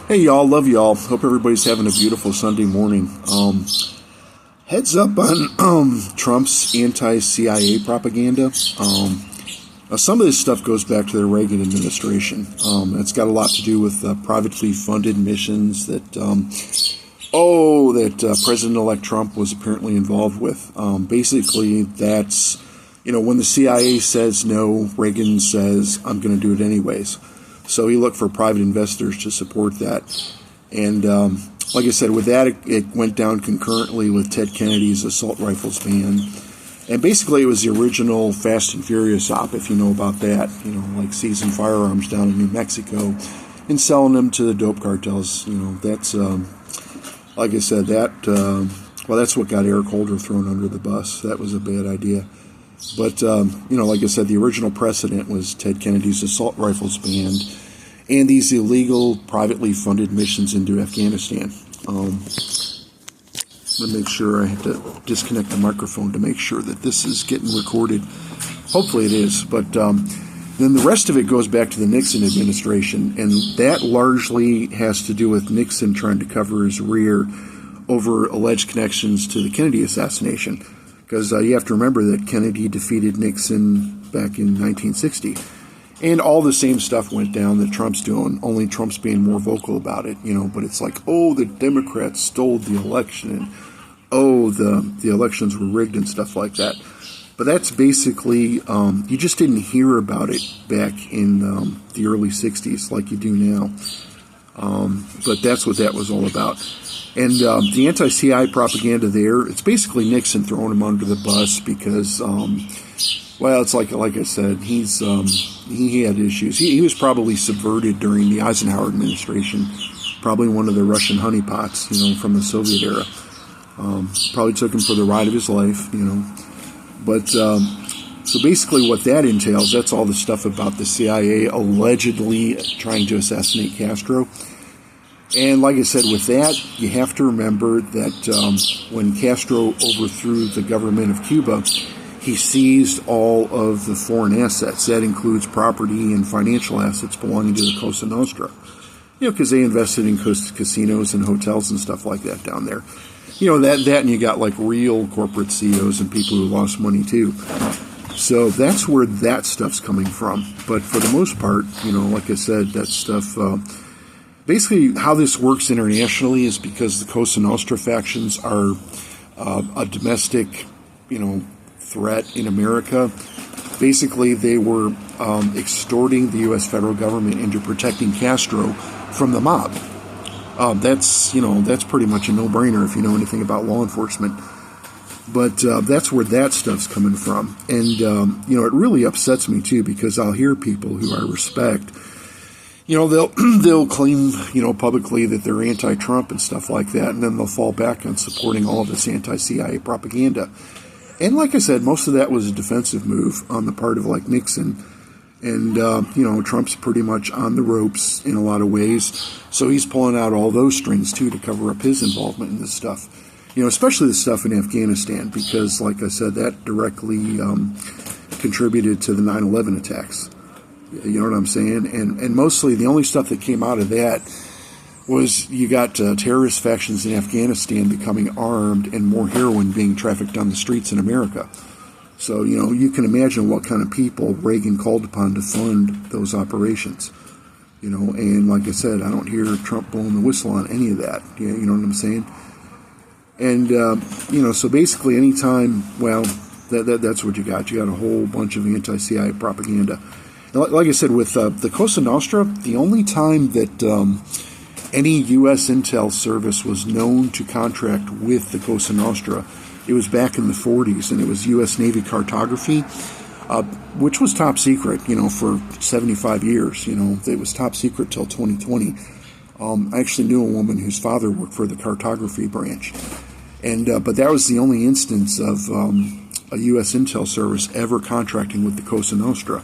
Hey y'all, love y'all. Hope everybody's having a beautiful Sunday morning. Heads up on Trump's anti-CIA propaganda. Some of this stuff goes back to the Reagan administration. It's got a lot to do with privately funded missions that President-elect Trump was apparently involved with. Basically, that's, when the CIA says no, Reagan says, I'm going to do it anyways. So he looked for private investors to support that. And like I said, with that, it went down concurrently with Ted Kennedy's assault rifles ban. And basically, it was the original Fast and Furious op, if you know about that. Like seizing firearms down in New Mexico and selling them to the dope cartels. That's, like I said, that's what got Eric Holder thrown under the bus. That was a bad idea. But, like I said, the original precedent was Ted Kennedy's assault rifles banned and these illegal, privately funded missions into Afghanistan. I'm going to make sure I have to disconnect the microphone to make sure that this is getting recorded. Hopefully it is. But then the rest of it goes back to the Nixon administration, and that largely has to do with Nixon trying to cover his rear over alleged connections to the Kennedy assassination. Because you have to remember that Kennedy defeated Nixon back in 1960. And all the same stuff went down that Trump's doing, only Trump's being more vocal about it, But it's like, the Democrats stole the election, and the elections were rigged and stuff like that. But that's basically, you just didn't hear about it back in the early 60s like you do now. But that's what that was all about. And the anti-CIA propaganda there, it's basically Nixon throwing him under the bus because, it's like I said, he had issues. He was probably subverted during the Eisenhower administration, probably one of the Russian honeypots, from the Soviet era. Probably took him for the ride of his life, But so basically what that entails, that's all the stuff about the CIA allegedly trying to assassinate Castro. And like I said, with that, you have to remember that when Castro overthrew the government of Cuba, he seized all of the foreign assets. That includes property and financial assets belonging to the Cosa Nostra. Because they invested in casinos and hotels and stuff like that down there. That and you got like real corporate CEOs and people who lost money too. So that's where that stuff's coming from. But for the most part, like I said, that stuff... Basically, how this works internationally is because the Cosa Nostra factions are a domestic, threat in America. Basically, they were extorting the U.S. federal government into protecting Castro from the mob. That's pretty much a no-brainer if you know anything about law enforcement. But that's where that stuff's coming from. And, it really upsets me, too, because I'll hear people who I respect they'll claim, publicly that they're anti-Trump and stuff like that, and then they'll fall back on supporting all of this anti-CIA propaganda. And like I said, most of that was a defensive move on the part of like Nixon. And, Trump's pretty much on the ropes in a lot of ways. So he's pulling out all those strings, too, to cover up his involvement in this stuff. Especially the stuff in Afghanistan, because, like I said, that directly contributed to the 9/11 attacks. You know what I'm saying? And mostly the only stuff that came out of that was you got terrorist factions in Afghanistan becoming armed and more heroin being trafficked down the streets in America. So, you can imagine what kind of people Reagan called upon to fund those operations. And like I said, I don't hear Trump blowing the whistle on any of that. You know what I'm saying? And, so basically anytime, that's what you got. You got a whole bunch of anti-CIA propaganda. Like I said, with the Cosa Nostra, the only time that any U.S. intel service was known to contract with the Cosa Nostra, it was back in the 40s, and it was U.S. Navy cartography, which was top secret, for 75 years. It was top secret till 2020. I actually knew a woman whose father worked for the cartography branch, and but that was the only instance of a U.S. intel service ever contracting with the Cosa Nostra.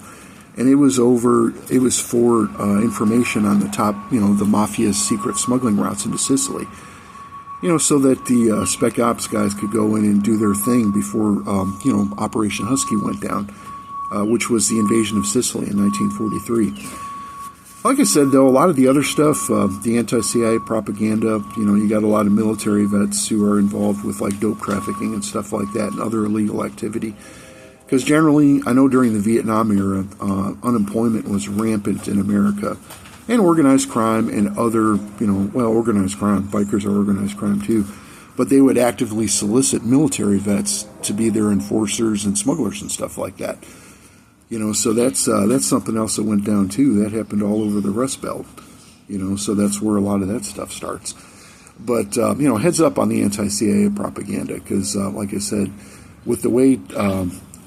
And it was for information on the top, the mafia's secret smuggling routes into Sicily. So that the Spec Ops guys could go in and do their thing before, Operation Husky went down, which was the invasion of Sicily in 1943. Like I said, though, a lot of the other stuff, the anti-CIA propaganda, you got a lot of military vets who are involved with like dope trafficking and stuff like that and other illegal activity. Because generally, I know during the Vietnam era, unemployment was rampant in America. And organized crime and other, organized crime, bikers are organized crime too. But they would actively solicit military vets to be their enforcers and smugglers and stuff like that. So that's something else that went down too. That happened all over the Rust Belt. So that's where a lot of that stuff starts. But heads up on the anti-CIA propaganda, because like I said, with the way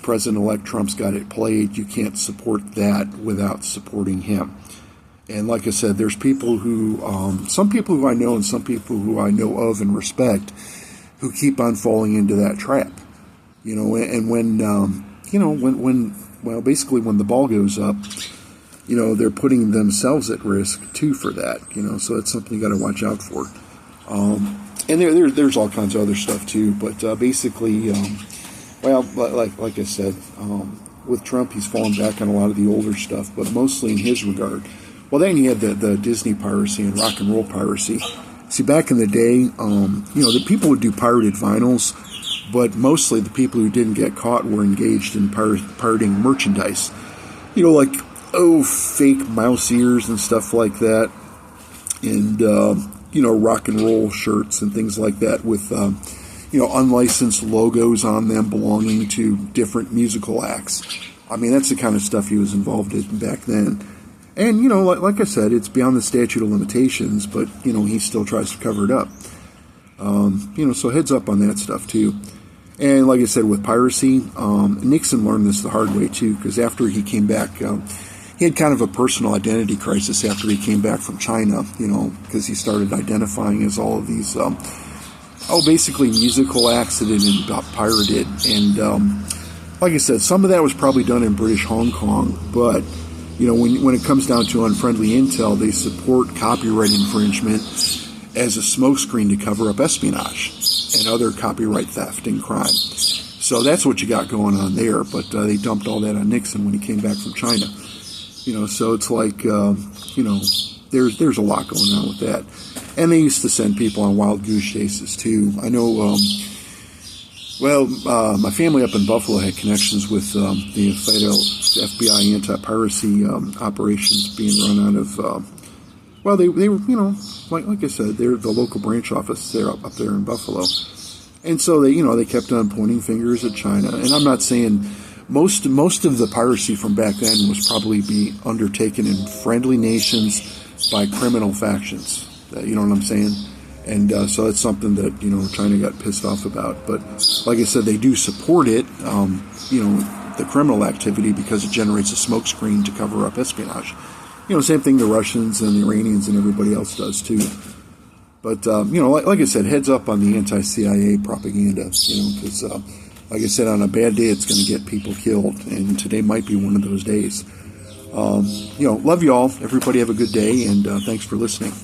President-elect Trump's got it played, you can't support that without supporting him. And like I said, there's people who, some people who I know and some people who I know of and respect, who keep on falling into that trap. And basically when the ball goes up, they're putting themselves at risk too for that. So it's something you got to watch out for. And there's all kinds of other stuff too. But basically, like I said, with Trump, he's fallen back on a lot of the older stuff, but mostly in his regard. Well, then you had the Disney piracy and rock and roll piracy. See, back in the day, the people would do pirated vinyls, but mostly the people who didn't get caught were engaged in pirating merchandise. Fake mouse ears and stuff like that, and rock and roll shirts and things like that with unlicensed logos on them belonging to different musical acts. I mean, that's the kind of stuff he was involved in back then. And, like I said, it's beyond the statute of limitations, but, he still tries to cover it up. So heads up on that stuff, too. And like I said, with piracy, Nixon learned this the hard way, too, because after he came back, he had kind of a personal identity crisis after he came back from China, because he started identifying as all of these, basically musical acts that had been pirated. And like I said, some of that was probably done in British Hong Kong, but when it comes down to unfriendly intel, they support copyright infringement as a smokescreen to cover up espionage and other copyright theft and crime. So that's what you got going on there. But they dumped all that on Nixon when he came back from China. So it's like, there's a lot going on with that. And they used to send people on wild goose chases too. I know. My family up in Buffalo had connections with the FBI anti-piracy operations being run out of. They were, like I said, they're the local branch office there up there in Buffalo, and so they kept on pointing fingers at China. And I'm not saying most of the piracy from back then was probably be undertaken in friendly nations by criminal factions. You know what I'm saying? And so it's something that, China got pissed off about. But like I said, they do support it, the criminal activity, because it generates a smokescreen to cover up espionage. Same thing the Russians and the Iranians and everybody else does too. But, like I said, heads up on the anti-CIA propaganda, because, like I said, on a bad day, it's going to get people killed. And today might be one of those days. Love you all. Everybody have a good day, and thanks for listening.